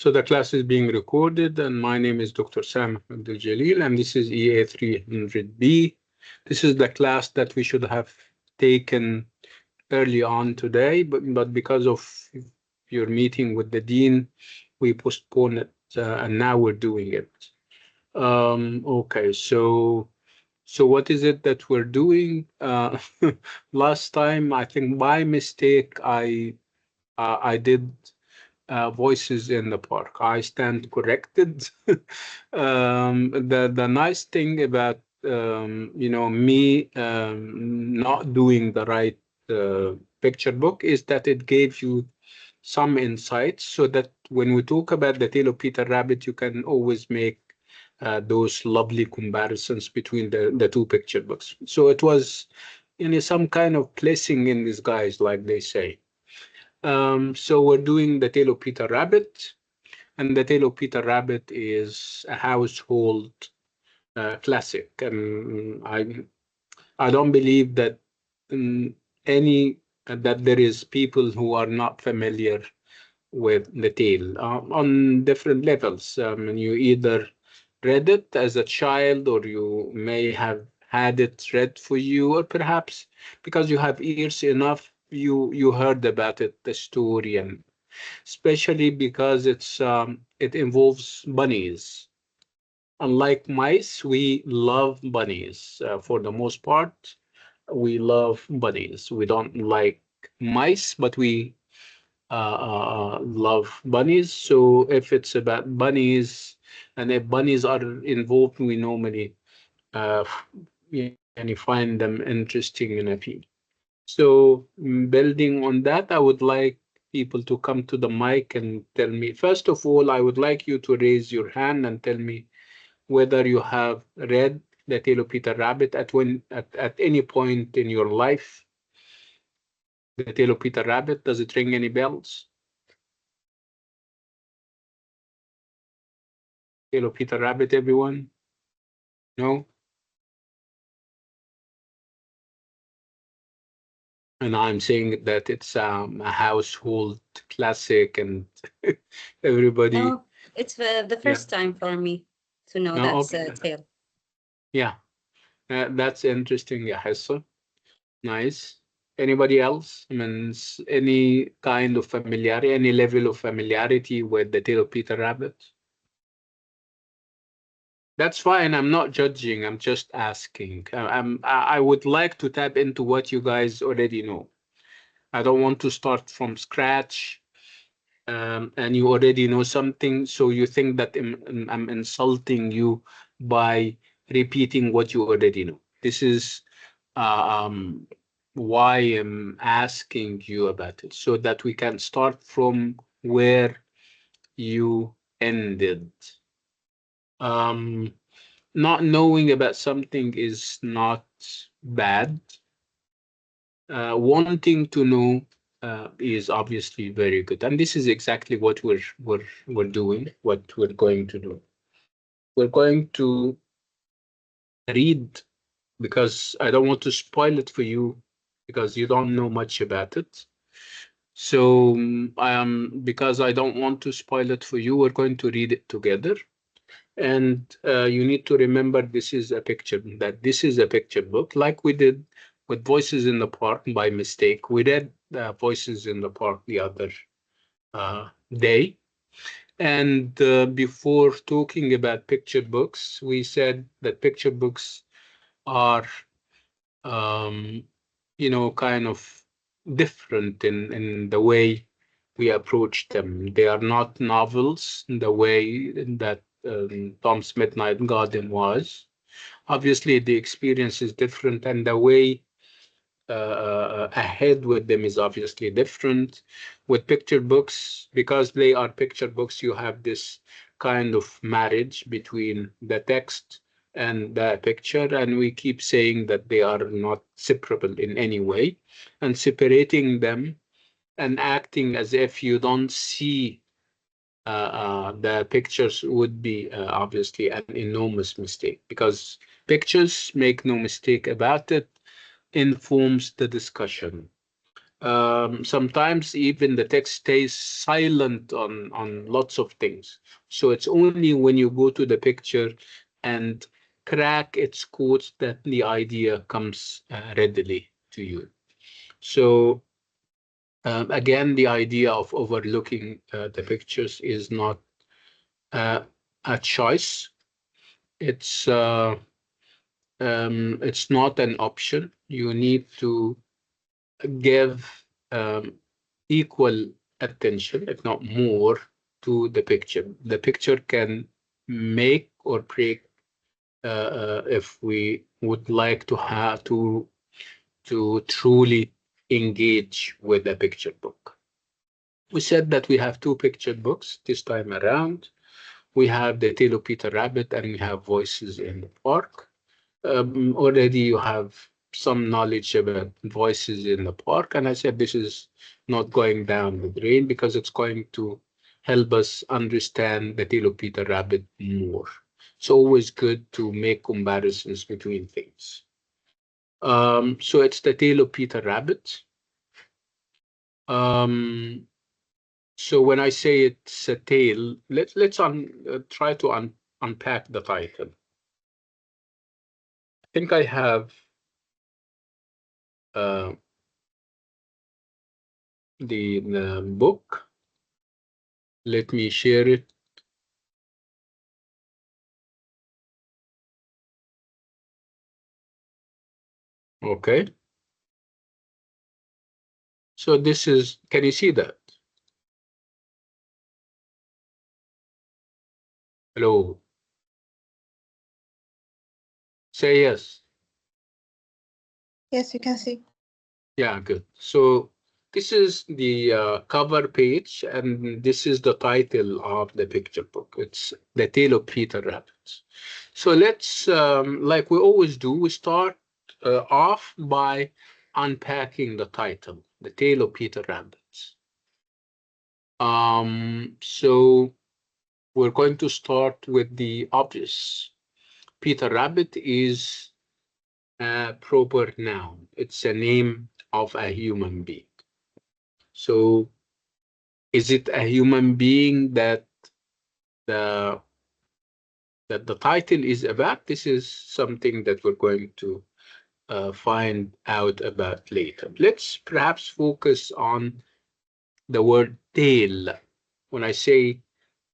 So the class is being recorded, and my name is Dr. Sam Abdul Jalil, and this is EA300B. This is the class that we should have taken early on today, but because of your meeting with the dean, we postponed it, and now we're doing it. Okay, so what is it that we're doing? Last time, I think by mistake, I did voices in the park. I stand corrected. The nice thing about me not doing the right picture book is that it gave you some insights, so that when we talk about the Tale of Peter Rabbit, you can always make those lovely comparisons between the two picture books. So it was, some kind of blessing in disguise, like they say. So we're doing the Tale of Peter Rabbit, and the Tale of Peter Rabbit is a household classic. And I don't believe that any that there is people who are not familiar with the tale on different levels. And you either read it as a child, or you may have had it read for you, or perhaps because you have ears enough, you heard about it, the story, and especially because it involves bunnies. Unlike mice, we love bunnies. For the most part, we love bunnies. We don't like mice, but we love bunnies. So if it's about bunnies, and if bunnies are involved, we normally uh, and find them interesting and appealing. So building on that, I would like people to come to the mic and tell me. First of all, I would like you to raise your hand and tell me whether you have read the Tale of Peter Rabbit at any point in your life. The Tale of Peter Rabbit, does it ring any bells? Tale of Peter Rabbit, everyone? No? And I'm saying that it's a household classic, and everybody. Oh, it's the Yeah. first time for me to know No, that's okay. a tale. Yeah, that's interesting. Yeah, Hessa. Nice. Anybody else? I mean, any kind of familiarity, any level of familiarity with the Tale of Peter Rabbit? That's fine. I'm not judging. I'm just asking. I would like to tap into what you guys already know. I don't want to start from scratch, and you already know something, so you think that I'm insulting you by repeating what you already know. This is um, why I'm asking you about it, so that we can start from where you ended. Um, Not knowing about something is not bad. Wanting to know is obviously very good, and this is exactly what we're doing. What we're going to do. We're going to read, because I don't want to spoil it for you, because you don't know much about it. So because I don't want to spoil it for you, we're going to read it together. And you need to remember, this is a picture book, like we did with Voices in the Park by mistake. We read Voices in the Park the other day. And before talking about picture books, we said that picture books are, um, kind of different in the way we approach them. They are not novels in the way that Tom's Midnight Garden was. Obviously, the experience is different, and the way ahead with them is obviously different. With picture books, because they are picture books, you have this kind of marriage between the text and the picture, and we keep saying that they are not separable in any way, and separating them and acting as if you don't see the pictures would be obviously an enormous mistake, because pictures, make no mistake about it, informs the discussion. Sometimes even the text stays silent on lots of things. So it's only when you go to the picture and crack its codes that the idea comes readily to you. So again, the idea of overlooking the pictures is not uh, a choice. It's it's not an option. You need to give equal attention, if not more, to the picture. The picture can make or break if we would like to have to truly engage with a picture book. We said that we have two picture books this time around. We have The Tale of Peter Rabbit and we have Voices in the Park. Already you have some knowledge about voices in the park, and I said this is not going down the drain because it's going to help us understand the tale of Peter Rabbit more. It's always good to make comparisons between things. So it's the tale of Peter Rabbit. Um, so when I say it's a tale, let's try to unpack the title. I think I have uh, the book. Let me share it. Okay. So this is, can you see that? Hello. Say yes. Yes, you can see. Yeah, good. So this is the cover page, and this is the title of the picture book. It's The Tale of Peter Rabbit. So let's, like we always do, we start off by unpacking the title, The Tale of Peter Rabbit. So we're going to start with the obvious. Peter Rabbit is a proper noun. It's a name of a human being. So is it a human being the that the title is about? This is something that we're going to find out about later. Let's perhaps focus on the word tale. When I say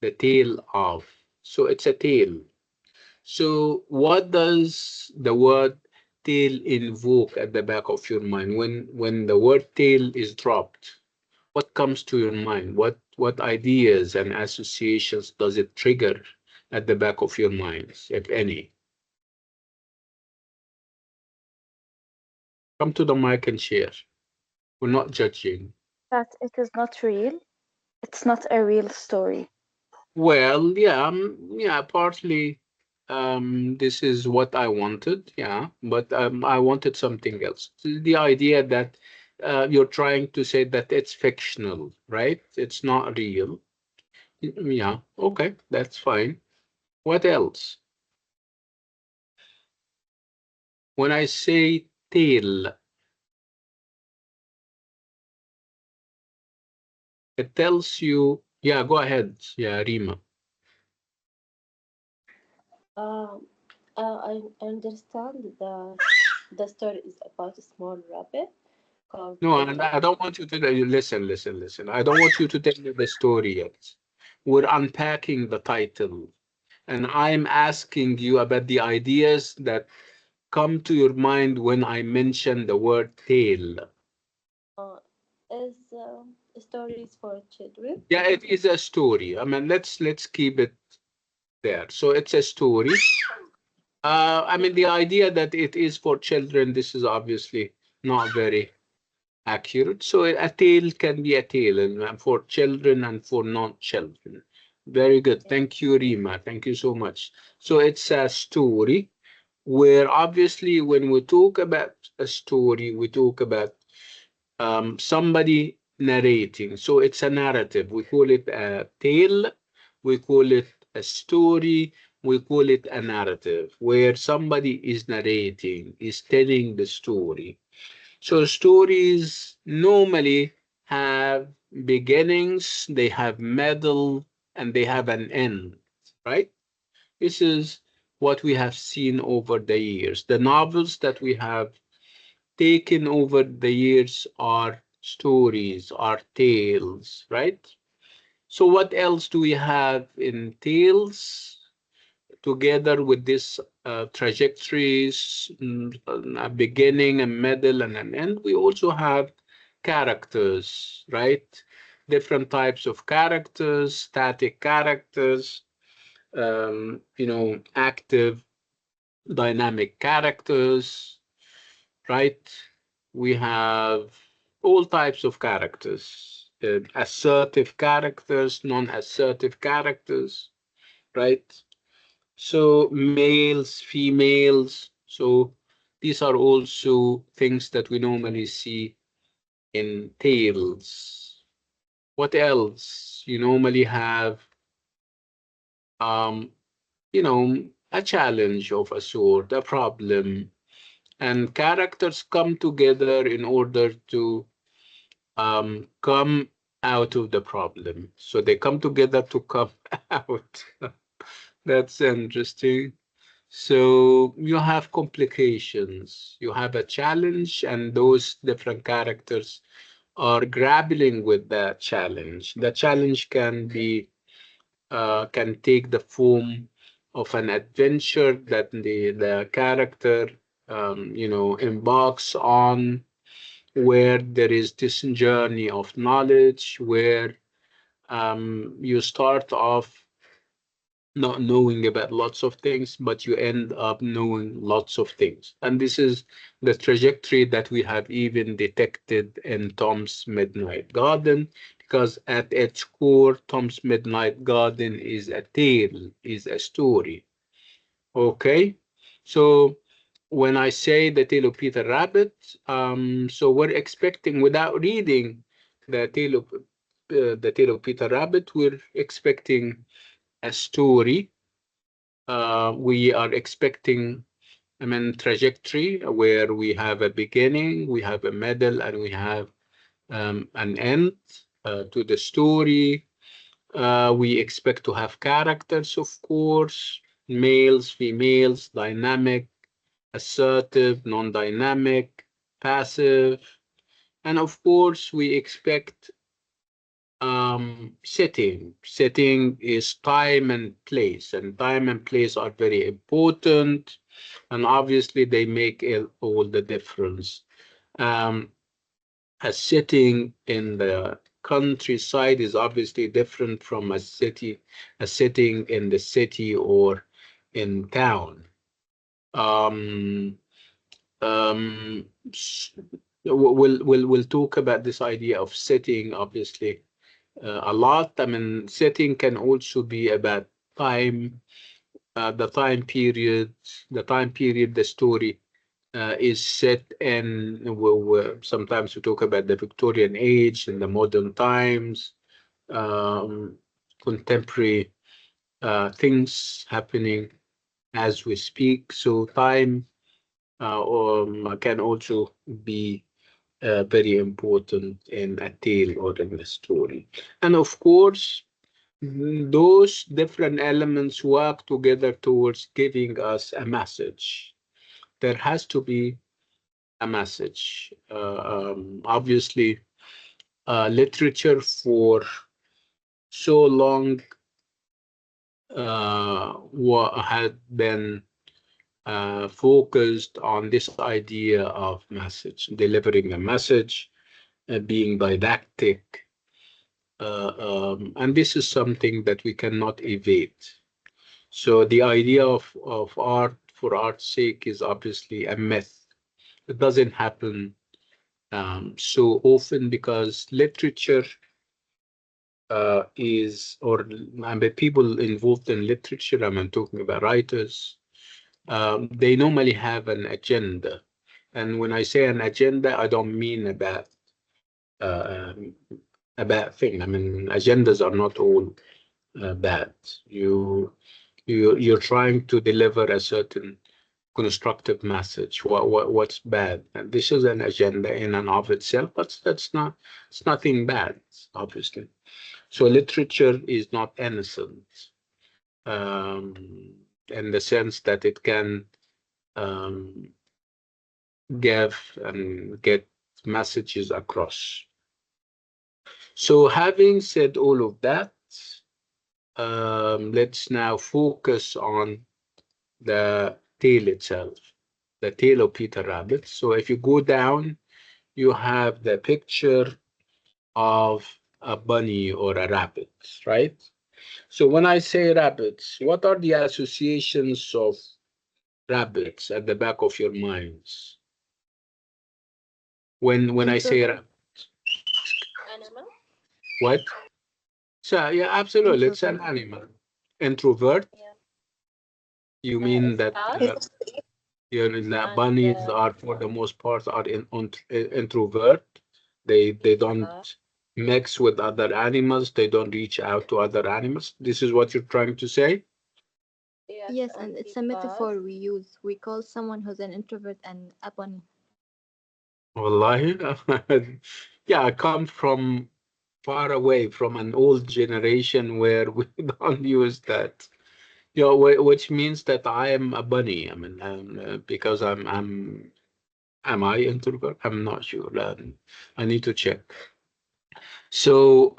the tale of, so it's a tale. So, what does the word tail invoke at the back of your mind when the word tail is dropped? What comes to your mind? What ideas and associations does it trigger at the back of your minds, if any? Come to the mic and share. We're not judging. That it is not real. It's not a real story. Well, yeah, yeah, partly this is what I wanted, yeah, but I wanted something else. The idea that you're trying to say that it's fictional, right? It's not real. Yeah, okay, that's fine. What else? When I say tale, it tells you, yeah, go ahead. Yeah, Rima. Um, I understand the story is about a small rabbit called No, and Peter. I don't want you to listen. I don't want you to tell me the story yet. We're unpacking the title, and I'm asking you about the ideas that come to your mind when I mention the word tale. Uh, is stories for children. Yeah, it is a story. I mean, let's keep it there. So it's a story. I mean, the idea that it is for children, this is obviously not very accurate. So a tale can be a tale and for children and for non-children. Very good. Thank you, Rima. Thank you so much. So it's a story where obviously when we talk about a story, we talk about somebody narrating. So it's a narrative. We call it a tale, we call it a story, we call it a narrative, where somebody is narrating, is telling the story. So stories normally have beginnings, they have middle, and they have an end, right? This is what we have seen over the years. The novels that we have taken over the years are stories, are tales, right? So what else do we have in tales? Together with this trajectories, a beginning, a middle, and an end, we also have characters, right? Different types of characters, static characters, active, dynamic characters, right? We have all types of characters, assertive characters, non-assertive characters, right? So males, females. So these are also things that we normally see in tales. What else? You normally have, um, a challenge of a sort, a problem, and characters come together in order to come out of the problem. So they come together to come out. That's interesting. So you have complications, you have a challenge, and those different characters are grappling with that challenge. The challenge can take the form of an adventure that the character embarks on, where there is this journey of knowledge, where you start off not knowing about lots of things, but you end up knowing lots of things. And this is the trajectory that we have even detected in Tom's Midnight Garden, because at its core, Tom's Midnight Garden is a tale, is a story. Okay? So when I say the tale of Peter Rabbit, so we're expecting, without reading the tale of Peter Rabbit, we're expecting a story. We are expecting, trajectory where we have a beginning, we have a middle, and we have an end to the story. We expect to have characters, of course, males, females, dynamic, assertive, non-dynamic, passive, and of course, we expect setting is time and place, and time and place are very important, and obviously they make all the difference. um, a setting in the countryside is obviously different from a setting in the city or in town. um, um, s- we'll talk about this idea of setting, obviously, a lot. Setting can also be about time, the time period, the story is set in. Sometimes we talk about the Victorian age and the modern times, um, contemporary things happening as we speak. So time can also be very important in a tale or in a story. And of course, those different elements work together towards giving us a message. There has to be a message. Obviously, literature for so long had been focused on this idea of message, delivering a message, being didactic. And this is something that we cannot evade. So the idea of art for art's sake is obviously a myth. It doesn't happen so often, because literature people involved in literature, I'm talking about writers, they normally have an agenda. And when I say an agenda, I don't mean uh, um, a bad thing. Agendas are not all bad. You're trying to deliver a certain constructive message. What's bad? And this is an agenda in and of itself, but it's nothing bad, obviously. So literature is not innocent, um, in the sense that it can um, give and get messages across. So having said all of that, let's now focus on the tail itself, the tail of Peter Rabbit. So if you go down, you have the picture of a bunny or a rabbit, right? So when I say rabbits, what are the associations of rabbits at the back of your minds? When I say Introvert. Animal. what? So yeah, absolutely, it's an Introvert. animal. Introvert. Yeah. You mean It's that cat the and bunnies are for the most part are introvert. They don't cat. mix with other animals. They don't reach out to other animals. This is what you're trying to say? Yes, Yes, and and the it's a bus. metaphor we use. We call someone who's an introvert and a bunny. Wallahi. Yeah, I come from far away from an old generation where we don't use that. You know, which means that I am a bunny. I mean, because am I introvert? I'm not sure. I need to check. So,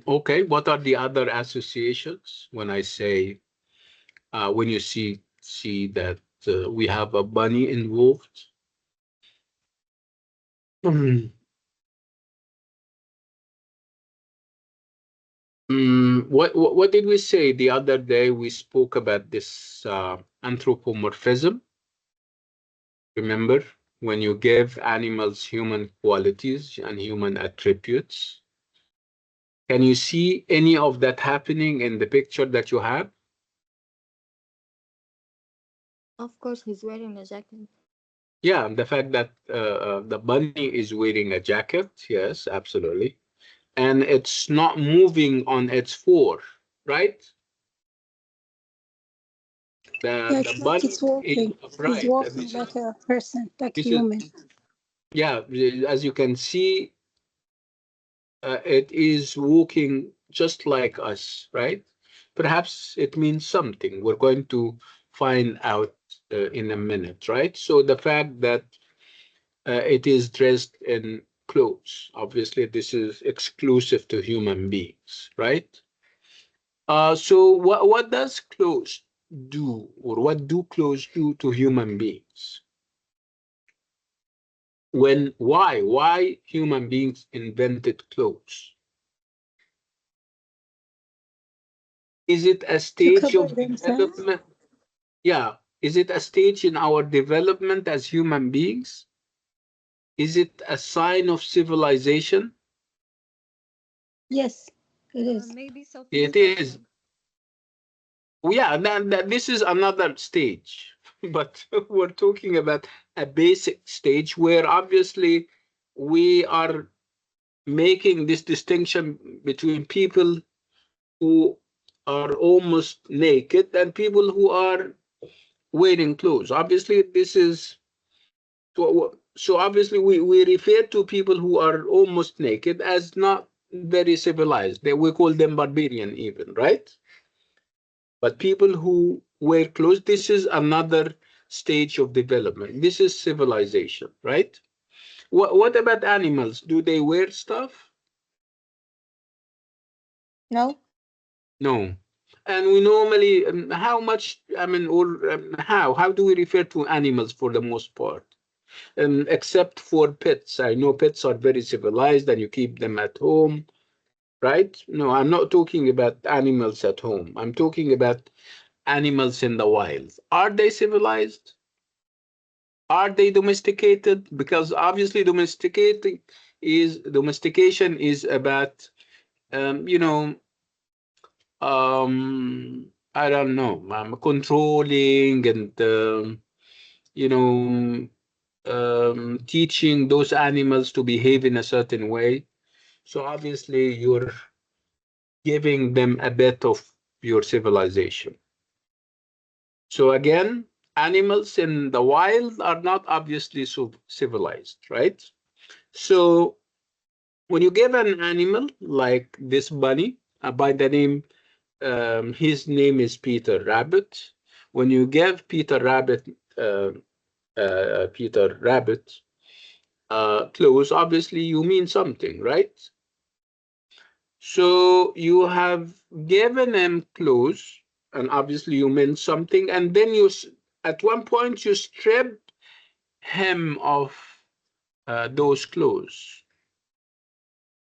okay, what are the other associations when I say when you see that we have a bunny involved? What did we say the other day? We spoke about this anthropomorphism. Remember, when you give animals human qualities and human attributes, can you see any of that happening in the picture that you have? Of course, he's wearing a jacket. Yeah, the fact that the bunny is wearing a jacket, yes, absolutely, and it's not moving on its four, right? Yeah, The it's like bunny it's is walking. He's upright. And walking like a person, like this is human. yeah, as you can see, it is walking just like us, right? Perhaps it means something. We're going to find out in a minute, right? So the fact that it is dressed in clothes. Obviously, this is exclusive to human beings, right? So what does clothes do, or what do clothes do to human beings? Why human beings invented clothes? Is it a To stage cover of themselves. development? Yeah. Is it a stage in our development as human beings? Is it a sign of civilization? Yes, it is. Maybe It is. self-expression. Yeah, this is another stage, but we're talking about a basic stage where obviously we are making this distinction between people who are almost naked and people who are wearing clothes. Obviously, this is so obviously we refer to people who are almost naked as not very civilized. We call them barbarian even, right? But people who wear clothes, this is another stage of development. This is civilization, right? What about animals? Do they wear stuff? No, No. And we normally, how much, I mean, or how do we refer to animals for the most part? Except for pets. I know pets are very civilized and you keep them at home, right? No, I'm not talking about animals at home. I'm talking about animals in the wild. Are they civilized? Are they domesticated? Because obviously domestication is about you know I don't know, controlling and you know teaching those animals to behave in a certain way. So obviously you're giving them a bit of your civilization. So again, animals in the wild are not obviously so civilized, right? So when you give an animal like this bunny, by the name, his name is Peter Rabbit. When you give uh, Peter Rabbit clothes, obviously you mean something, right? So you have given him clothes, and obviously you meant something, and then at one point you strip him of those clothes.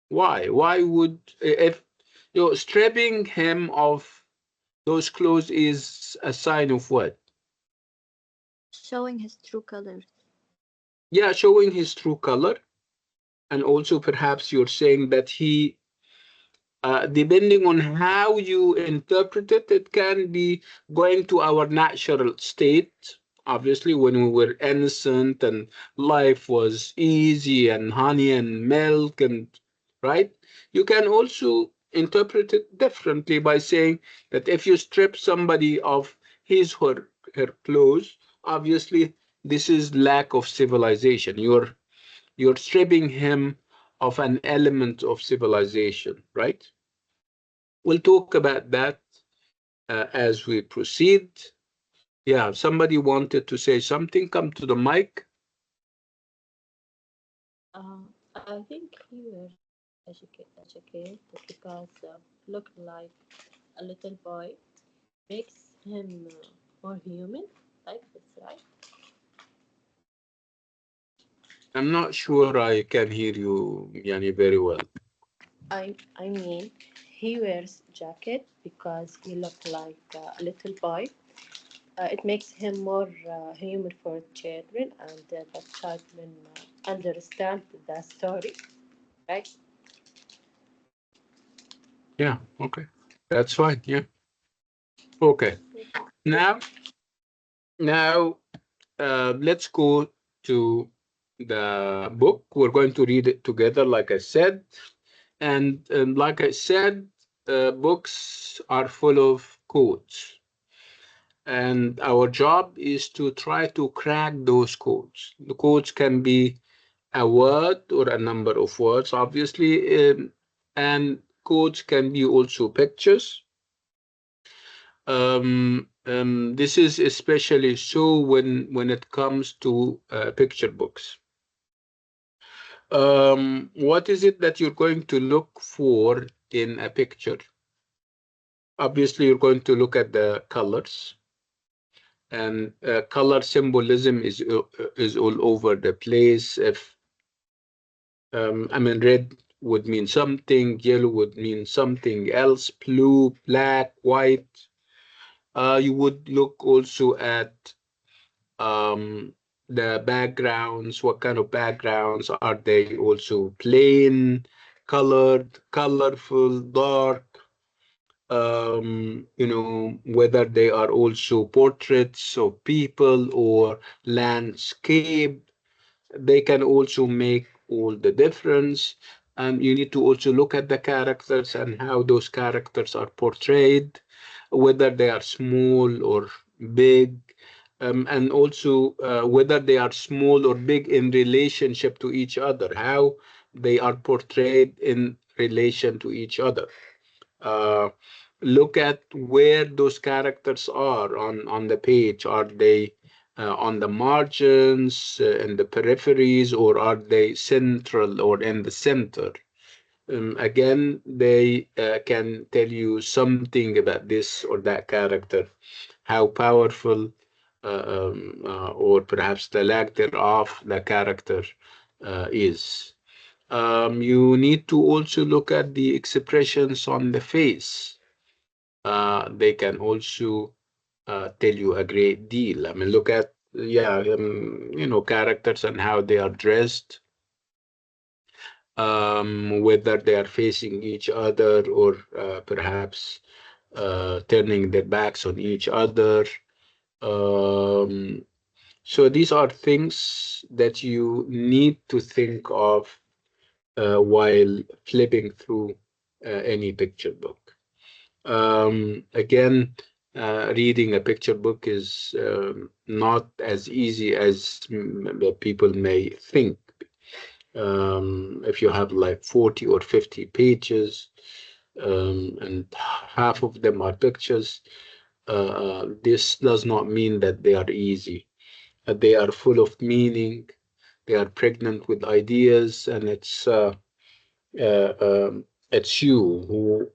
Why? Why would, if stripping him of those clothes is a sign of what? Showing his true colors. Yeah, showing his true color, and also perhaps you're saying that he, depending on how you interpret it, it can be going to our natural state. Obviously, when we were innocent and life was easy and honey and milk, and right, you can also interpret it differently by saying that if you strip somebody of his or her clothes, obviously this is lack of civilization. You're stripping him of an element of civilization, right? We'll talk about that as we proceed. Yeah, somebody wanted to say something. Come to the mic. I think he wears a jacket because look like a little boy makes him more human. Like that's right. I'm not sure I can hear you, Yani, very well. I mean, he wears jacket because he look like a little boy. It makes him more human for children, and the children understand the story, right? Yeah, okay. That's fine. Yeah. Okay. Now, now, let's go to the book. We're going to read it together, like I said. And like I said, books are full of codes. And our job is to try to crack those codes. The codes can be a word or a number of words, obviously, and codes can be also pictures. This is especially so when it comes to picture books. What is it that you're going to look for in a picture? Obviously, you're going to look at the colors, and color symbolism is all over the place. If I mean, red would mean something, yellow would mean something else, blue, black, white. You would look also at um, the backgrounds. What kind of backgrounds are they? Also plain, colored, colorful, dark. Whether they are also portraits of people or landscape, they can also make all the difference. And you need to also look at the characters and how those characters are portrayed, whether they are small or big, and also whether they are small or big in relationship to each other, how they are portrayed in relation to each other. uh, Look at where those characters are on the page. Are they on the margins, in the peripheries, or are they central or in the center? Again, they can tell you something about this or that character, how powerful, or perhaps the lack thereof the character is. You need to also look at the expressions on the face. They can also tell you a great deal. I mean, look at, yeah, characters and how they are dressed, whether they are facing each other or perhaps turning their backs on each other. Um, so these are things that you need to think of while flipping through any picture book. Again, reading a picture book is not as easy as people may think. If you have like 40 or 50 pages, and half of them are pictures, this does not mean that they are easy. They are full of meaning, they are pregnant with ideas, and it's you who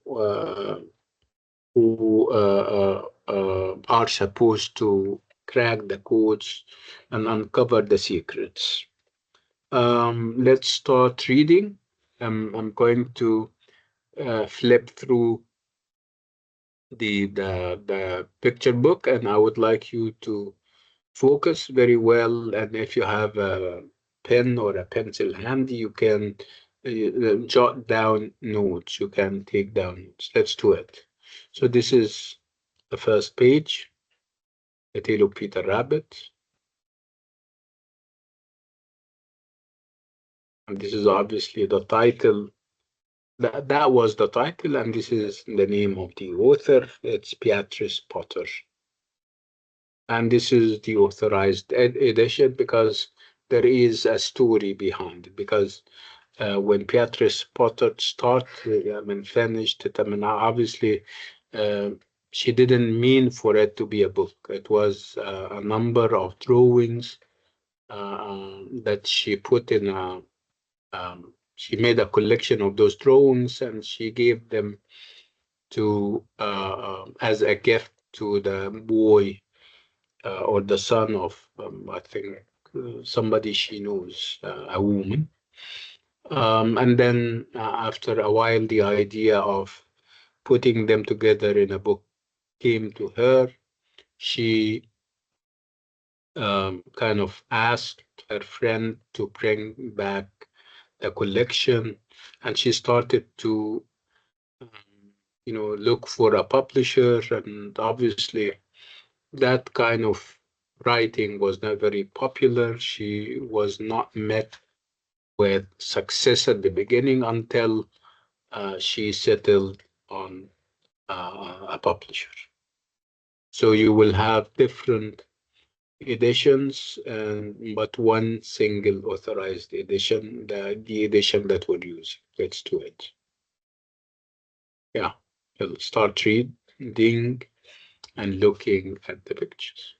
are supposed to crack the codes and uncover the secrets. Let's start reading. I'm going to flip through the picture book, and I would like you to focus very well. And if you have a pen or a pencil handy, you can jot down notes. You can take down notes. Let's do it. So this is the first page, The Tale of Peter Rabbit. And this is obviously the title. That was the title, and this is the name of the author. It's Beatrice Potter. And this is the authorized edition because there is a story behind it. Because when Beatrice Potter started, finished it, obviously uh, she didn't mean for it to be a book. It was a number of drawings that she put in a, she made a collection of those drawings and she gave them to as a gift to the boy or the son of I think somebody she knows, a woman. And then after a while, the idea of putting them together in a book came to her. She kind of asked her friend to bring back the collection, and she started to, um, look for a publisher. And obviously, that kind of writing was not very popular. She was not met with success at the beginning until she settled on a publisher. So you will have different editions, but one single authorized edition, the edition that we're using. Let's do it. Yeah, we'll start reading and looking at the pictures.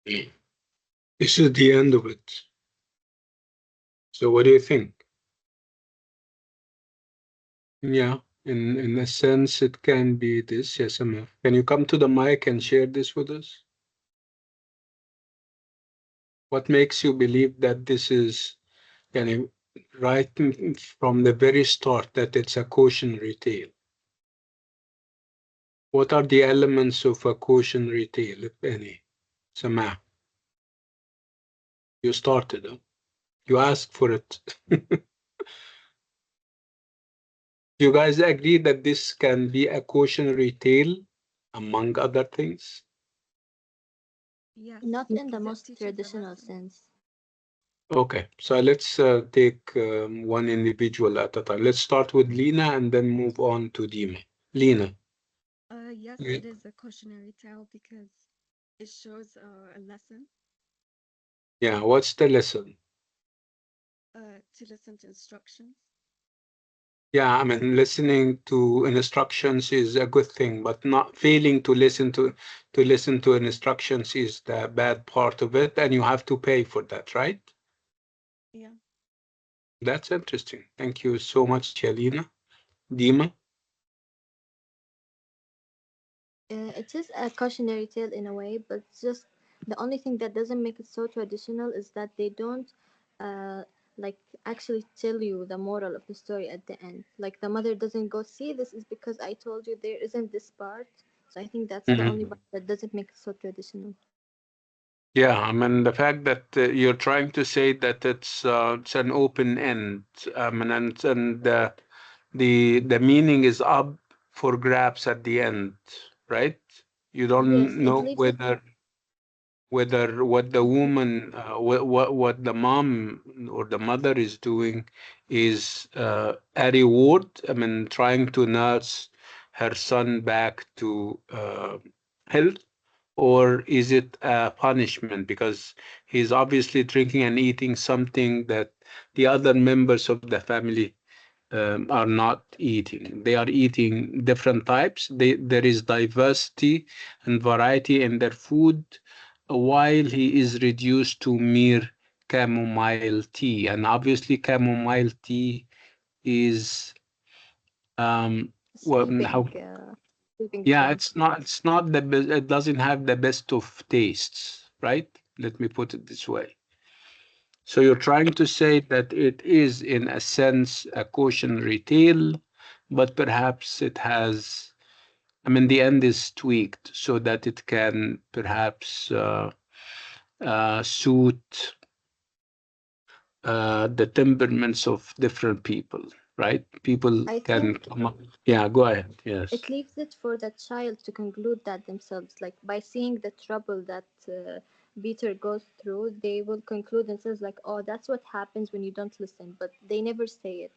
This is the end of it. So what do you think? Yeah, in a sense, it can be this. Yes, Amir. Can you come to the mic and share this with us? What makes you believe that this is, can you, right from the very start, that it's a cautionary tale? What are the elements of a cautionary tale, if any? Samah, you started, huh? You asked for it. You guys agree that this can be a cautionary tale, among other things? Yes, Not in the because it most teaches a traditional lesson. sense. Okay, so let's take one individual at a time. Let's start with Lena and then move on to Dima. Lena. Yes, Yeah, it is a cautionary tale because it shows a lesson yeah, what's the lesson? to listen to instructions. Yeah, I mean, listening to instructions is a good thing, but not failing to listen to instructions is the bad part of it, and you have to pay for that, right? Yeah. That's interesting. Thank you so much, Yelena. Dima? It is a cautionary tale in a way, but just the only thing that doesn't make it so traditional is that they don't uh, like actually tell you the moral of the story at the end. Like the mother doesn't go, see, this is because I told you there isn't this part. So I think that's the only Mhm. part that doesn't make it so traditional. Yeah, I mean, the fact that you're trying to say that it's an open end, and the meaning is up for grabs at the end, right? You Yes, don't it know leaves it. whether what the It le- woman, what the mom or the mother is doing is a reward. I mean, trying to nurse her son back to health, or is it a punishment because he's obviously drinking and eating something that the other members of the family are not eating. They are eating different types. There is diversity and variety in their food, while he is reduced to mere chamomile tea. And obviously, chamomile tea is well, sleeping, how? sleeping Yeah, drink. it's not the best. It doesn't have the best of tastes, right? Let me put it this way. So you're trying to say that it is, in a sense, a cautionary tale, but perhaps it has, I mean, the end is tweaked so that it can perhaps suit the temperaments of different people, right? People I can think come up. Yeah, go ahead. Yes. it leaves it for the child to conclude that themselves. Like by seeing the trouble that Peter goes through, they will conclude themselves like, "Oh, that's what happens when you don't listen." But they never say it.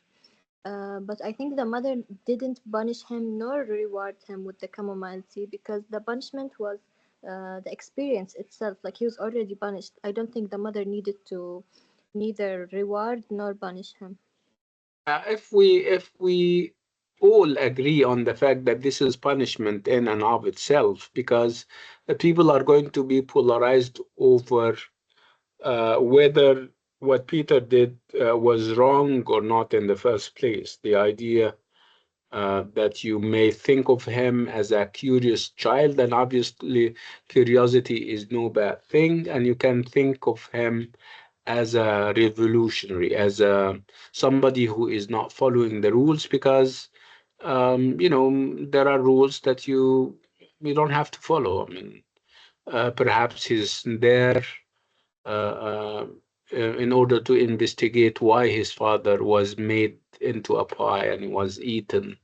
But I think the mother didn't punish him nor reward him with the chamomile tea because the punishment was the experience itself. Like he was already punished. I don't think the mother needed to neither reward nor punish him. If we all agree on the fact that this is punishment in and of itself, because people are going to be polarized over whether what Peter did was wrong or not in the first place. The idea that you may think of him as a curious child, and obviously curiosity is no bad thing, and you can think of him as a revolutionary, as a somebody who is not following the rules, because there are rules that you don't have to follow. I mean, perhaps he's there uh, in order to investigate why his father was made into a pie and was eaten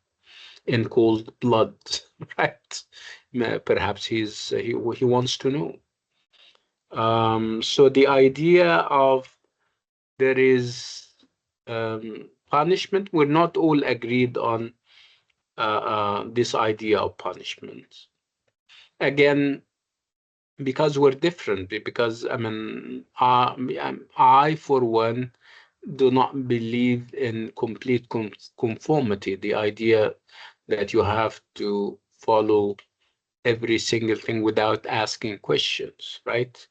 in cold blood, right? Perhaps he wants to know. So the idea of there is punishment, we're not all agreed on this idea of punishment. Again, because we're different, because I for one do not believe in complete conformity, the idea that you have to follow every single thing without asking questions, right?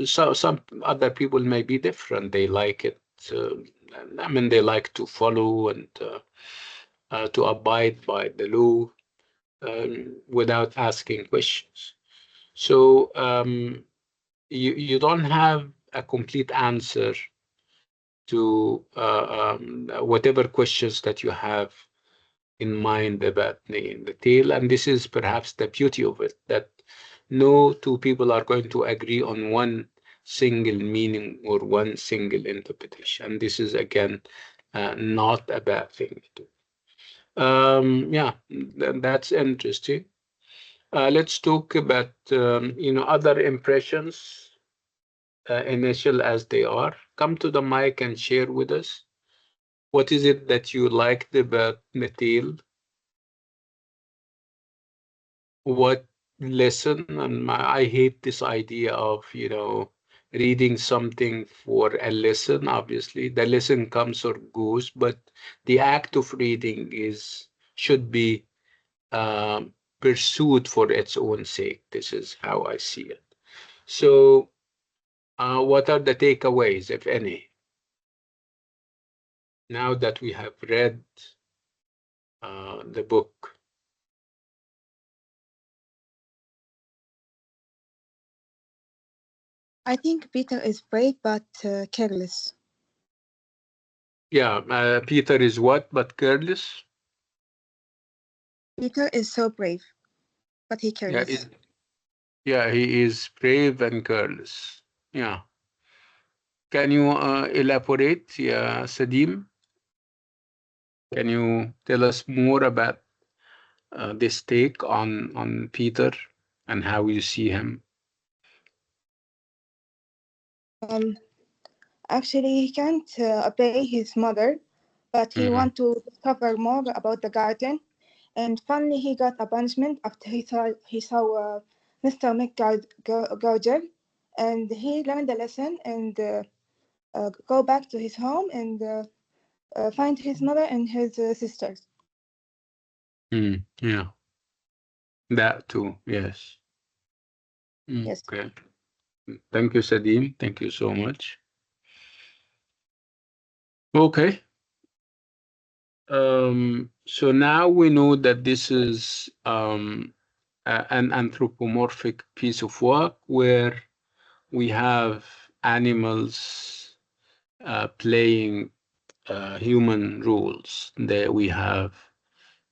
Some other people may be different. They like it. Uh, I mean, they like to follow and to abide by the law without asking questions. So you don't have a complete answer to whatever questions that you have in mind about the tale. And this is perhaps the beauty of it, that no two people are going to agree on one single meaning or one single interpretation. This is again not a bad thing to do. Yeah, that's interesting. Let's talk about other impressions, initial as they are. Come to the mic and share with us. What is it that you liked about the tale? What lesson? And I hate this idea of, reading something for a lesson. Obviously, the lesson comes or goes, but the act of reading should be pursued for its own sake. This is how I see it. So, what are the takeaways, if any, now that we have read the book? I think Peter is brave but careless. Yeah, Peter is what but careless? Peter is so brave, but he Yeah, careless. yeah, he is brave and careless. Yeah. Can you elaborate, yeah, Sadim? Can you tell us more about this take on Peter and how you see him? Um, Actually, he can't obey his mother, but he Hmm. wants to discover more about the garden. And finally, he got a punishment after he saw Mr. McGouger, and he learned the lesson and go back to his home and find his mother and his sisters. Yeah, that too. Yes. Yes. Okay. Thank you, Sadim. Thank you so much. Okay. So now we know that this is an anthropomorphic piece of work where we have animals playing human roles. There we have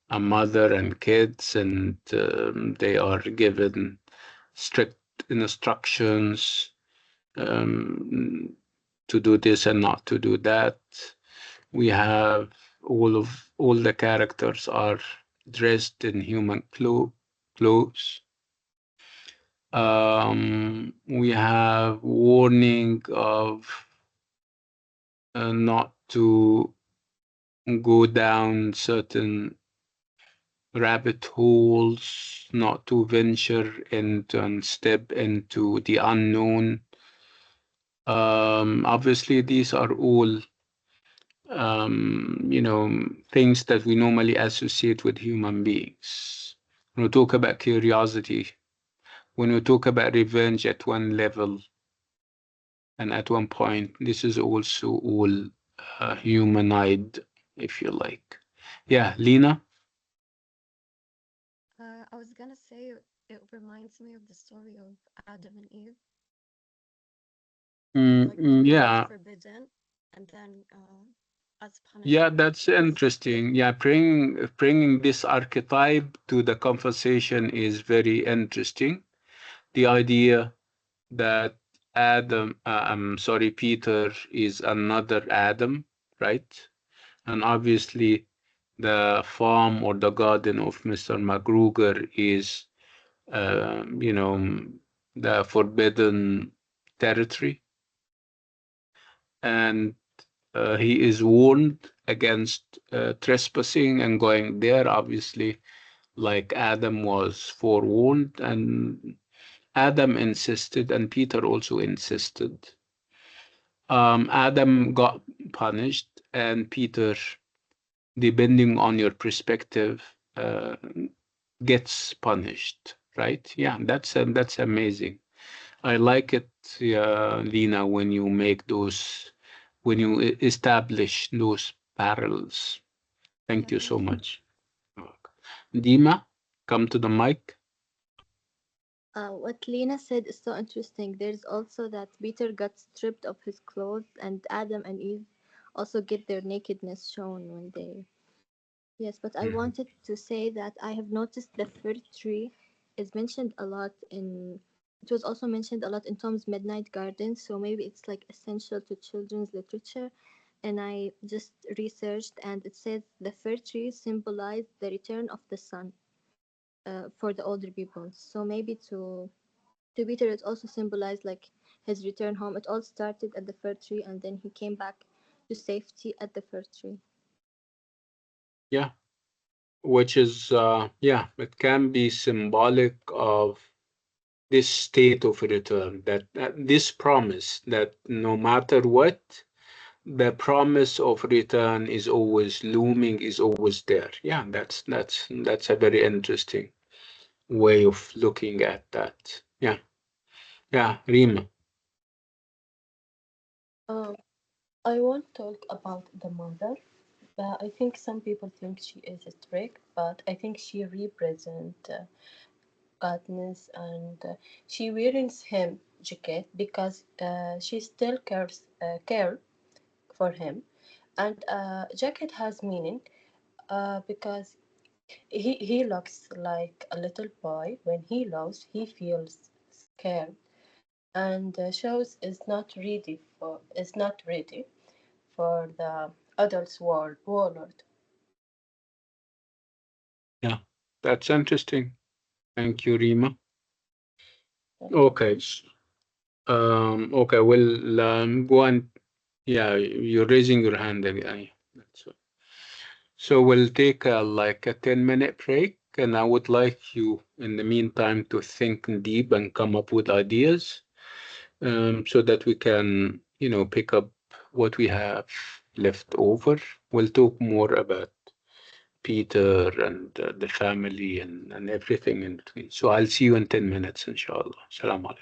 a mother and kids, and they are given strict instructions um, to do this and not to do that. We have all the characters are dressed in human clothes. We have warning of not to go down certain rabbit holes, not to venture into and step into the unknown. Obviously, these are all things that we normally associate with human beings. When we talk about curiosity, when we talk about revenge at one level and at one point, this is also all humanoid, if you like. Yeah, Lena? I was gonna say it reminds me of the story of Adam and Eve, like what was Yeah, forbidden, and then as yeah, punishment, that's interesting. Yeah, bringing this archetype to the conversation is very interesting. The idea that I'm sorry, Peter is another Adam, right? And obviously, the farm or the garden of Mr. McGruger is, the forbidden territory, and he is warned against trespassing and going there, obviously, like Adam was forewarned, and Adam insisted, and Peter also insisted. Adam got punished, and Peter, depending on your perspective, gets punished, right? Yeah, that's amazing. I like it, Lena, when you make those, when you establish those parallels. Yeah, Thank you so thank you. much. Dima, come to the mic. What Lena said is so interesting. There's also that Peter got stripped of his clothes, and Adam and Eve also get their nakedness shown when they. Yes, but I Mhm. wanted to say that I have noticed the fir tree is mentioned a lot in. It was also mentioned a lot in Tom's Midnight Garden, so maybe it's like essential to children's literature. And I just researched, and it says the fir tree symbolized the return of the sun for the older people. So maybe to Peter, it also symbolized like his return home. It all started at the fir tree, and then he came back to safety at the fir tree. Yeah, which is, yeah, it can be symbolic of this state of return, that this promise that no matter what, the promise of return is always looming, is always there. Yeah, that's a very interesting way of looking at that. Yeah, yeah, Rima. Um, I won't talk about the mother. I think some people think she is strict, but I think she represents kindness, and she wears him jacket because she still care for him, and jacket has meaning because he looks like a little boy. When he loves, he feels scared, and shows is not ready for the adults world warlord. Yeah, that's interesting. Thank you, Rima. Thank you. Okay. Okay, well, go on. Yeah, you're raising your hand again. So we'll take like a 10-minute break, and I would like you, in the meantime, to think deep and come up with ideas, so that we can, pick up what we have left over. We'll talk more about Peter and the family and everything in between. So I'll see you in 10 minutes, inshallah. Salam alaikum.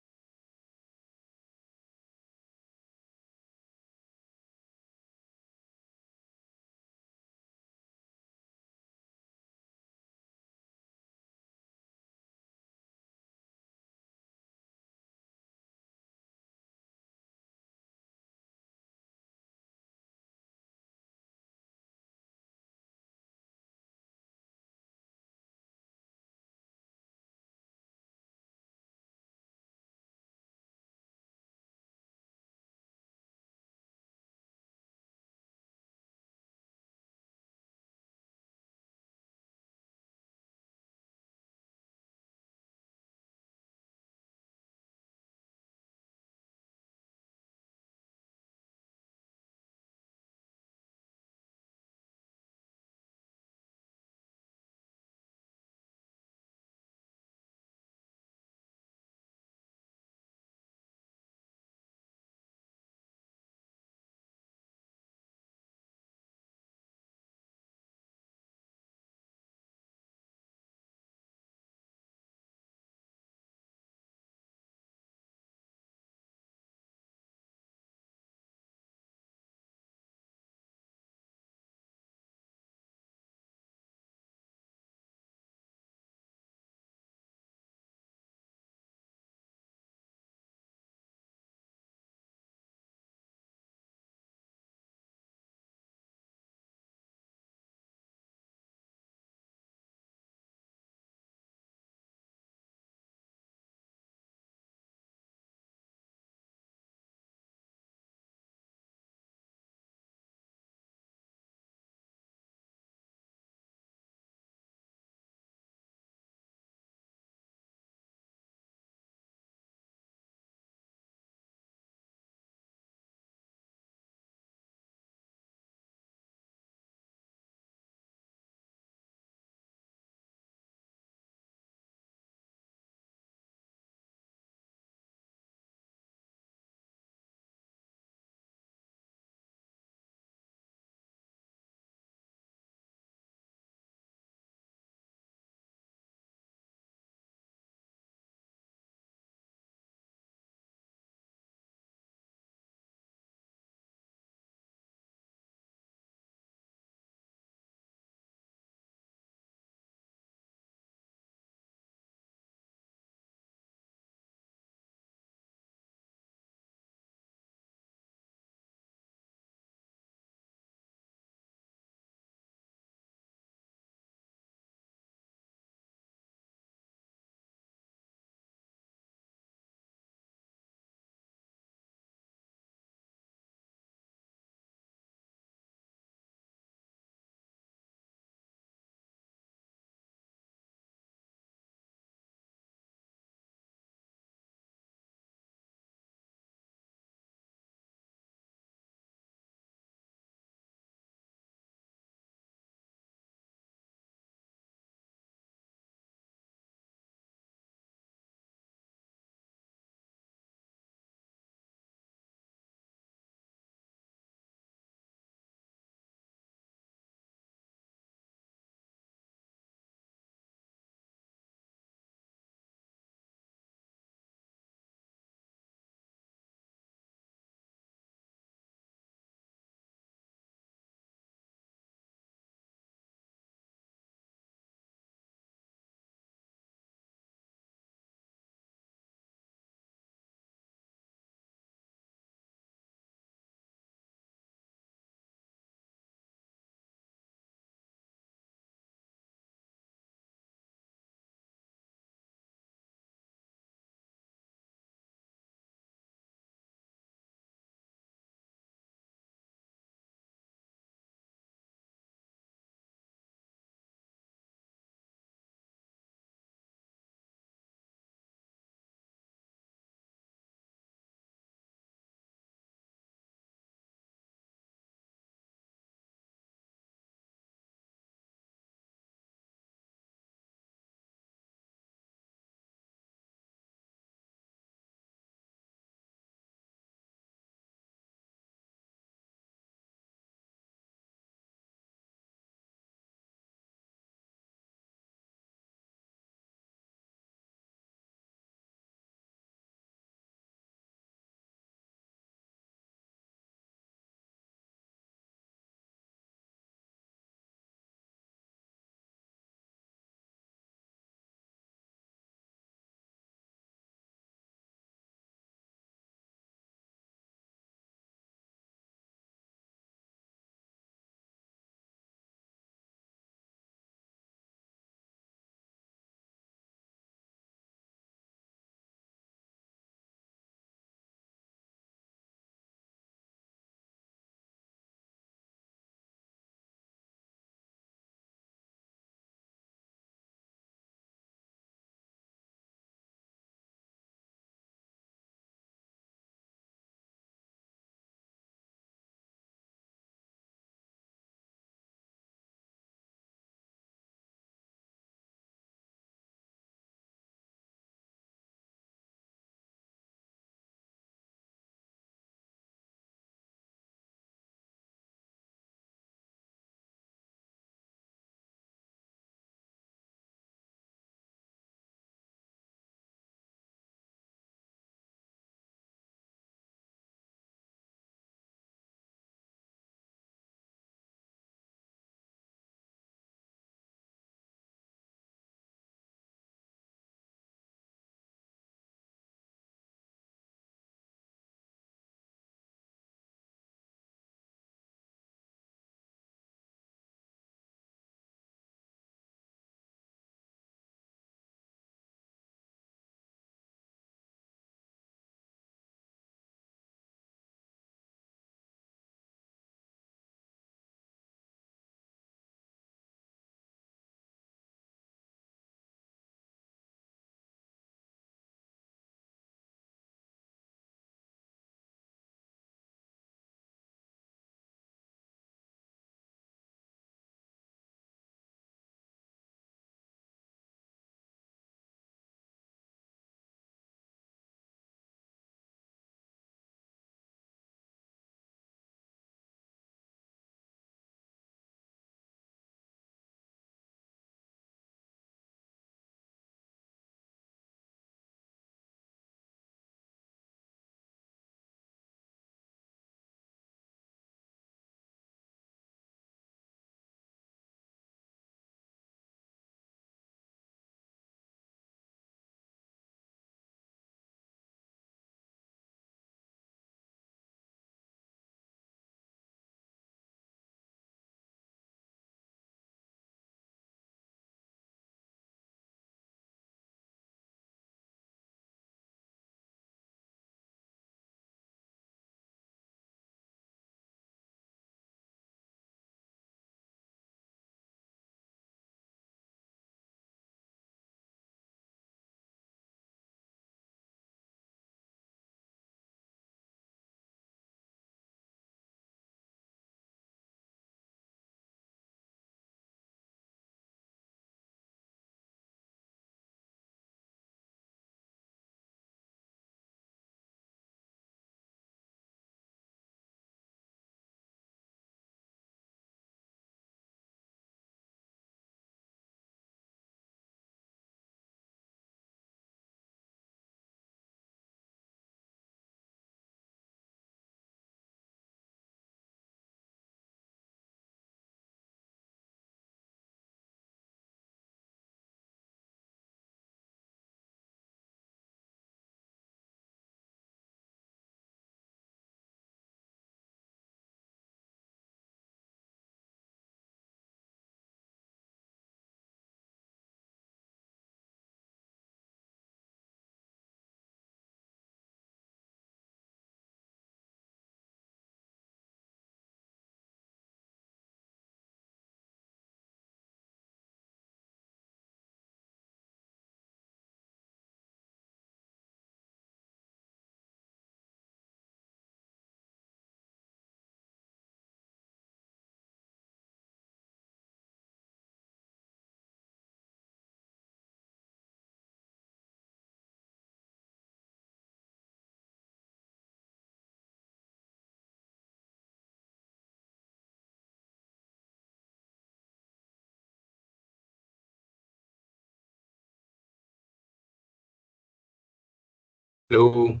Hello,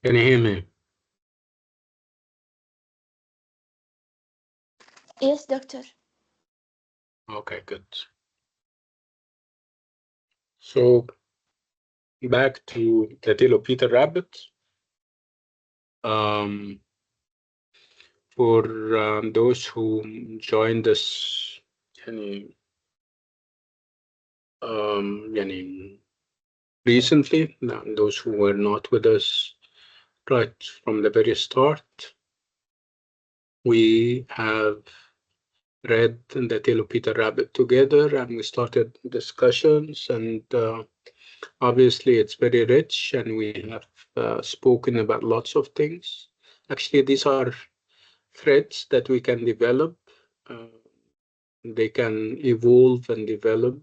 can you hear me? Yes, doctor. Okay, good. So back to the tale of Peter Rabbit. Um, for those who joined us يعني, يعني recently, those who were not with us right from the very start, we have read the tale of Peter Rabbit together and we started discussions and obviously it's very rich and we have spoken about lots of things. Actually, these are threads that we can develop. Uh, they can evolve and develop.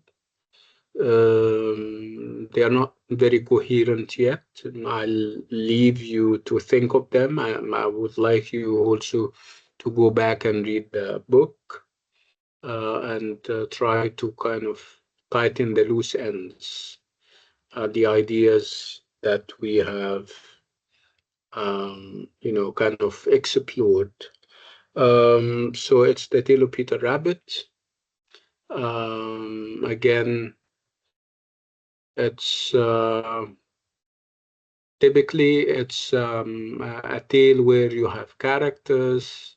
They are not very coherent yet. I'll leave you to think of them. I would like you also to go back and read the book and try to kind of tighten the loose ends, the ideas that we have, kind of explored. So it's the tale of Peter Rabbit. Again, it's typically it's a tale where you have characters,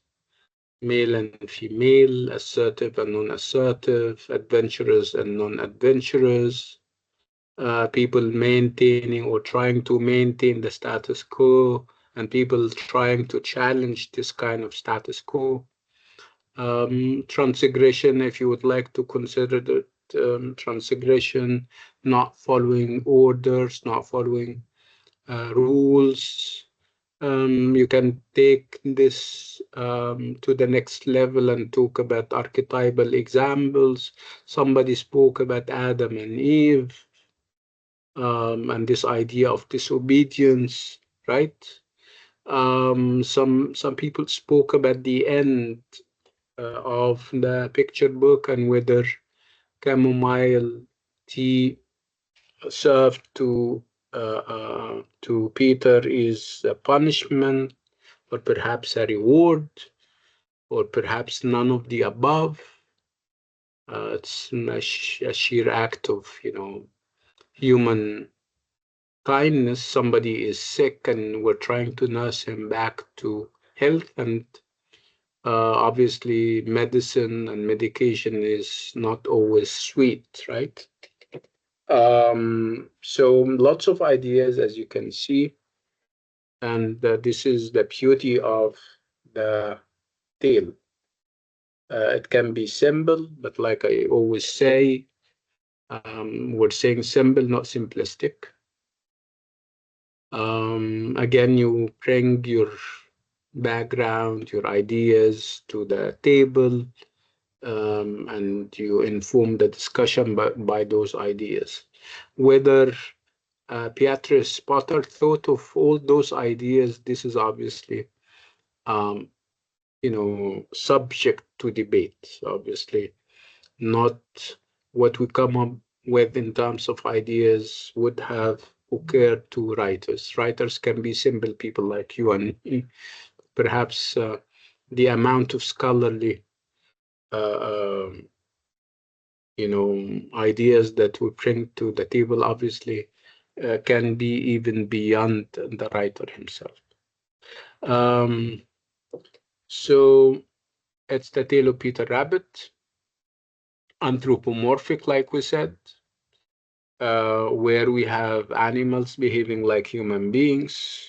male and female, assertive and non-assertive, adventurers and non-adventurers, people maintaining or trying to maintain the status quo, and people trying to challenge this kind of status quo. Transgression, if you would like to consider that transgression, not following orders, not following rules. You can take this to the next level and talk about archetypal examples. Somebody spoke about Adam and Eve, and this idea of disobedience, right? Some people spoke about the end of the picture book and whether chamomile tea served to Peter is a punishment or perhaps a reward or perhaps none of the above. It's a sheer act of human kindness. Somebody is sick and we're trying to nurse him back to health, and obviously medicine and medication is not always sweet, right? So lots of ideas, as you can see, and this is the beauty of the tale. It can be simple, but like I always say, we're saying simple, not simplistic. Again, you bring your background, your ideas to the table, and you inform the discussion by those ideas. Whether Beatrice Potter thought of all those ideas, this is obviously, um, subject to debate. Obviously, not what we come up with in terms of ideas would have occurred to writers. Writers can be simple people like you and me. Perhaps the amount of scholarly, uh, um, ideas that we bring to the table, obviously, can be even beyond the writer himself. Um, so it's the tale of Peter Rabbit, anthropomorphic, like we said, where we have animals behaving like human beings,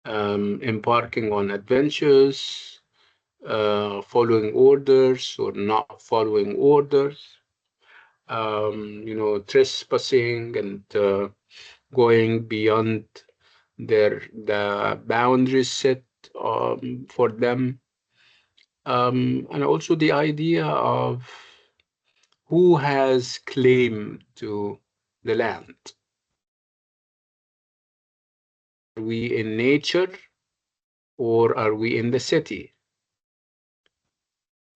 embarking on adventures, following orders or not following orders, trespassing and going beyond the boundaries set for them, and also the idea of who has claim to the land. Are we in nature or are we in the city?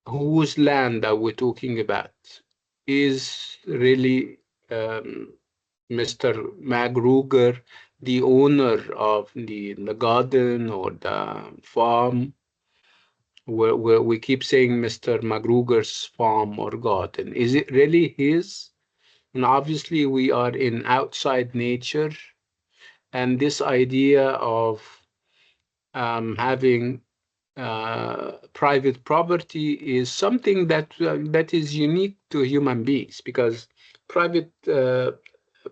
Whose land are we talking about? Is really Mr. MacGruger the owner of the garden or the farm. We keep saying Mr. Magruger's farm or garden. Is it really his? And obviously, we are in outside nature, and this idea of having private property is something that is unique to human beings, because private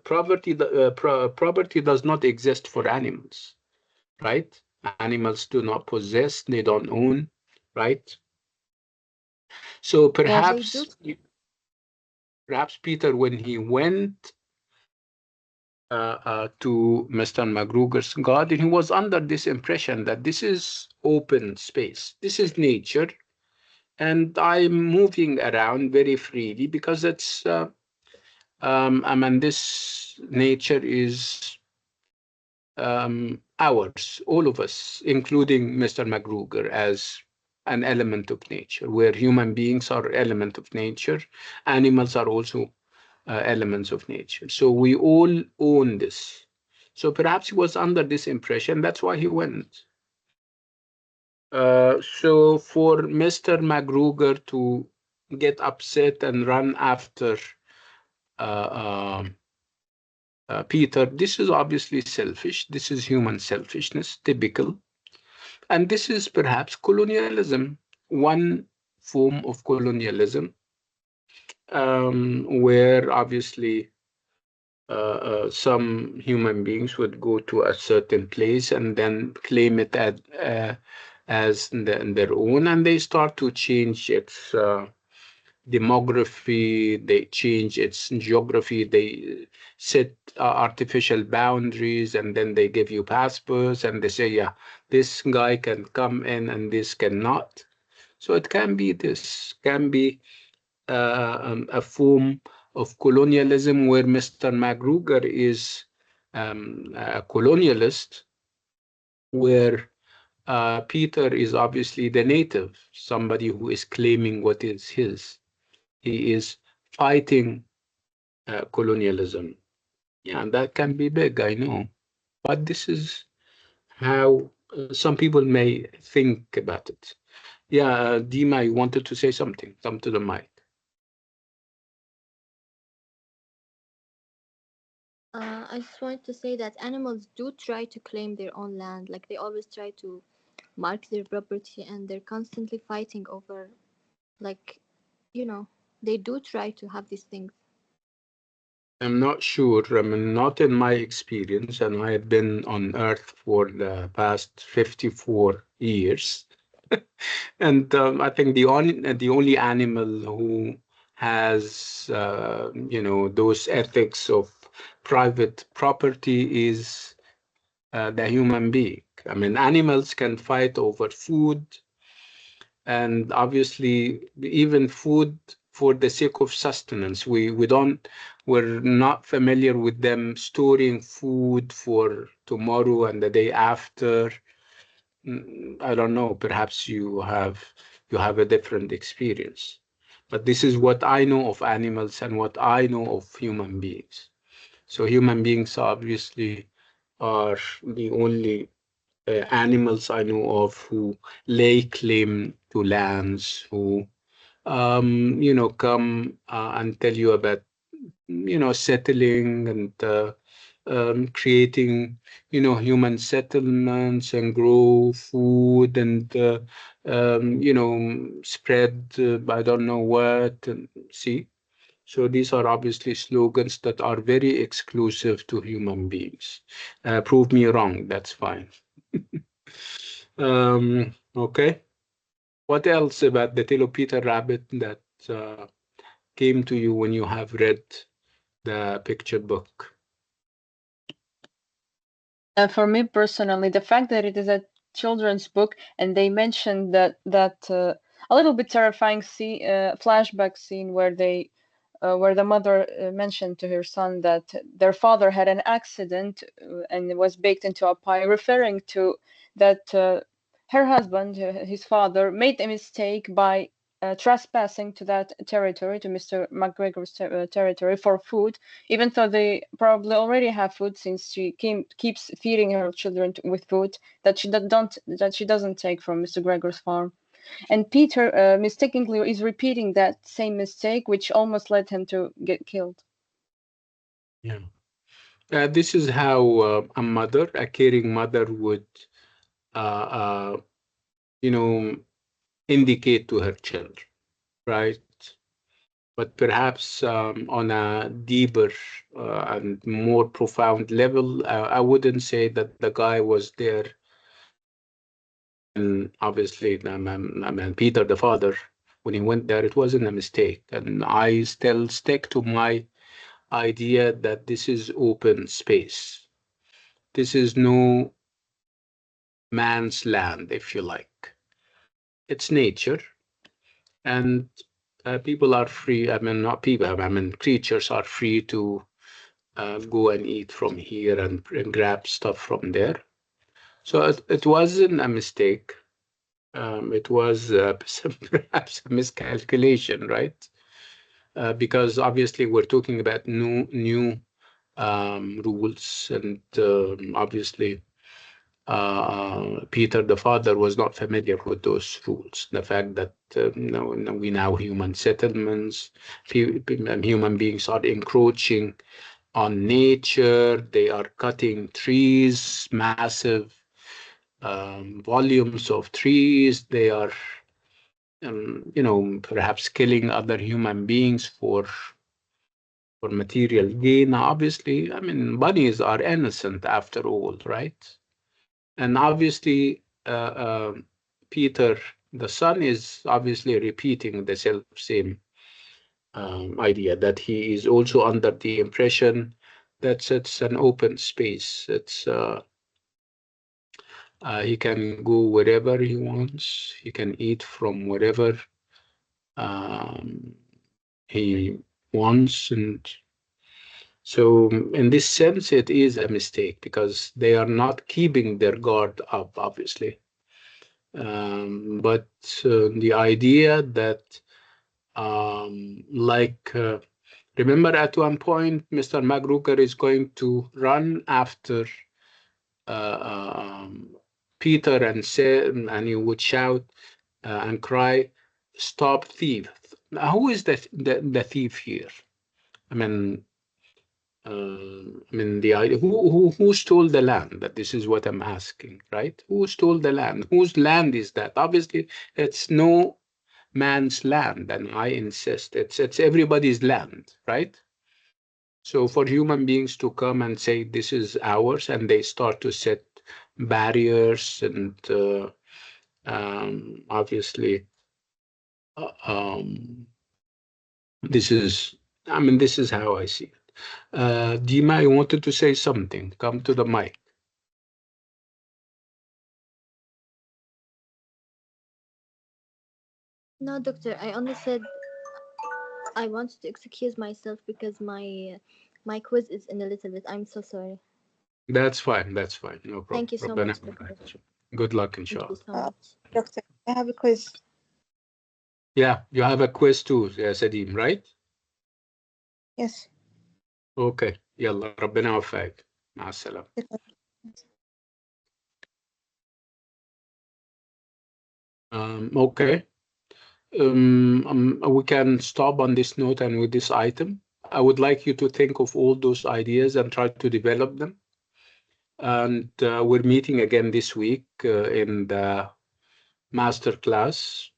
property does not exist for animals, right? Animals do not possess, they don't own, right? So Yeah, they do. perhaps Peter, when he went to Mr. Magruger's garden, he was under this impression that this is open space, this is nature, and I'm moving around very freely because I mean, this nature is ours, all of us, including Mr. Magruger, as an element of nature, where human beings are element of nature, animals are also elements of nature. So we all own this. So perhaps he was under this impression. That's why he went. So for Mr. Magruger to get upset and run after uh, Peter, this is obviously selfish. This is human selfishness, typical. And this is perhaps colonialism, one form of colonialism, where obviously some human beings would go to a certain place and then claim it as their own, and they start to change its demography, they change its geography, they set artificial boundaries, and then they give you passports and they say, yeah, this guy can come in and this cannot. So it can be this, can be a form of colonialism where Mr. Magruger is a colonialist, where Peter is obviously the native, somebody who is claiming what is his. He is fighting colonialism. Yeah, and that can be big, I know. But this is how some people may think about it. Yeah, Dima, you wanted to say something. Come to the mic. I just wanted to say that animals do try to claim their own land. Like they always try to mark their property, and they're constantly fighting over, like, you know, they do try to have these things. I'm not sure. I mean, not in my experience, and I have been on Earth for the past 54 years. And I think the only animal who has those ethics of private property is the human being. I mean, animals can fight over food, and obviously even food for the sake of sustenance. We're not familiar with them storing food for tomorrow and the day after. I don't know, perhaps you have a different experience, but this is what I know of animals and what I know of human beings. So human beings obviously are the only animals I know of who lay claim to lands, who come and tell you about settling and creating human settlements and grow food and spread I don't know what. And see, so these are obviously slogans that are very exclusive to human beings. Prove me wrong, that's fine. Okay. What else about the Tale of Peter Rabbit that came to you when you have read the picture book? For me personally, the fact that it is a children's book and they mentioned that a little bit terrifying flashback scene where where the mother mentioned to her son that their father had an accident and it was baked into a pie, referring to that her husband, his father, made a mistake by trespassing to that territory, to Mr. McGregor's territory for food, even though they probably already have food, since she keeps feeding her children with food that she doesn't take from Mr. Gregor's farm. And Peter mistakenly is repeating that same mistake, which almost led him to get killed. Yeah. This is how a caring mother would, uh, you know, indicate to her children, right? But perhaps on a deeper and more profound level, I wouldn't say that the guy was there. And obviously, I mean, Peter, the father, when he went there, it wasn't a mistake. And I still stick to my idea that this is open space. This is no man's land, if you like. It's nature, and people are free. I mean, not people. I mean, creatures are free to go and eat from here and grab stuff from there. So it wasn't a mistake. It was perhaps a miscalculation, right? Because obviously we're talking about new rules, and obviously Peter, the father, was not familiar with those rules. The fact that we now human settlements, human beings are encroaching on nature. They are cutting trees, massive volumes of trees. They are, perhaps killing other human beings for material gain. Obviously, I mean, bunnies are innocent after all, right? And obviously, Peter, the son, is obviously repeating the same idea, that he is also under the impression that it's an open space. He can go wherever he wants. He can eat from wherever um, he wants, and so in this sense, it is a mistake because they are not keeping their guard up, obviously. But the idea that, like, remember at one point, Mr. Magruker is going to run after Peter and say, and he would shout and cry, "Stop, thief!" Now, who is the thief here? I mean, the idea, who stole the land? That this is what I'm asking, right? Who stole the land? Whose land is that? Obviously, it's no man's land, and I insist it's everybody's land, right? So for human beings to come and say this is ours, and they start to set barriers and obviously, uh, um, this is, I mean, this is how I see it. Dima, I wanted to say something. Come to the mic. No, doctor, I only said I wanted to excuse myself because my quiz is in a little bit. I'm so sorry. That's fine. That's fine. No problem. Thank you so ربنا much, doctor. يعافيك. Good luck, Thank you inshallah. so much. Doctor, I have a quiz. Yeah, you have a quiz too, Sadim, right? Yes. Okay. يلا ربنا يوفقك. مع السلامة. Okay. We can stop on this note and with this item. I would like you to think of all those ideas and try to develop them. And we're meeting again this week in the master class.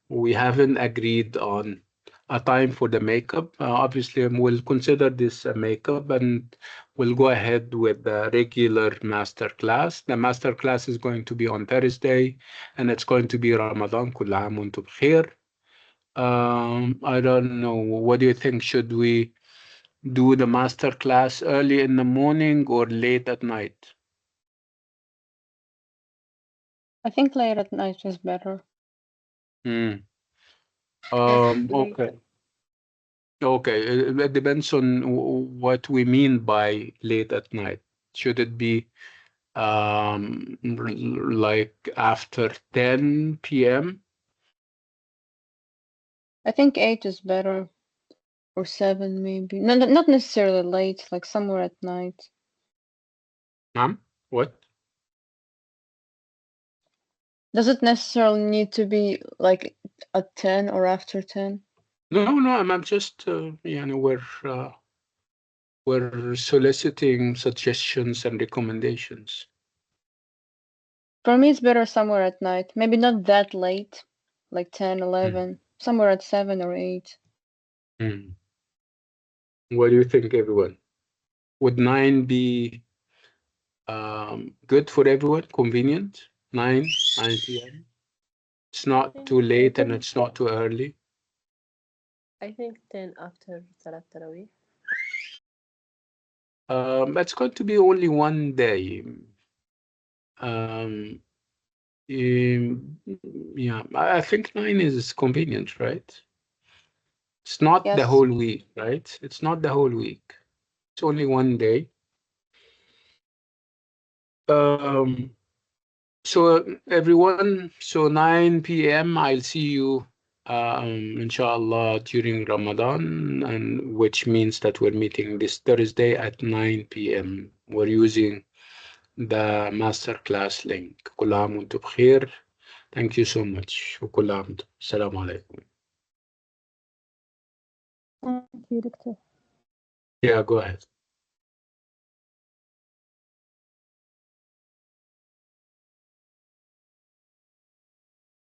We haven't agreed on a time for the makeup. Obviously, we'll consider this a makeup, and we'll go ahead with the regular master class. The master class is going to be on Thursday, and it's going to be Ramadan. كل عام وانتم بخير. I don't know. What do you think? Should we do the master class early in the morning or late at night? I think late at night is better. Hmm. Late. Okay. Okay. It depends on what we mean by late at night. Should it be like after 10 p.m.? I think 8 is better, or 7 maybe. No, not necessarily late, like somewhere at night. What? Does it necessarily need to be like at 10 or after 10? No, I'm just we're soliciting suggestions and recommendations. For me, it's better somewhere at night. Maybe not that late, like 10, 11, somewhere at 7 or 8. What do you think, everyone? Would 9 be good for everyone? Convenient? 9 p.m. It's not too late and it's not too early. I think 10 after Salat Tarawih. It's going to be only one day. Yeah, I think 9 is convenient, right? It's not the Yes. whole week, right? It's not the whole week. It's only one day. So everyone, so 9 p.m. I'll see you inshallah during Ramadan, and which means that we're meeting this Thursday at 9 p.m. We're using the masterclass link. كل عام وانتم بخير. Thank you so much. وكل عام وانتم. السلام عليكم. Thank you, Doctor. Yeah, go ahead.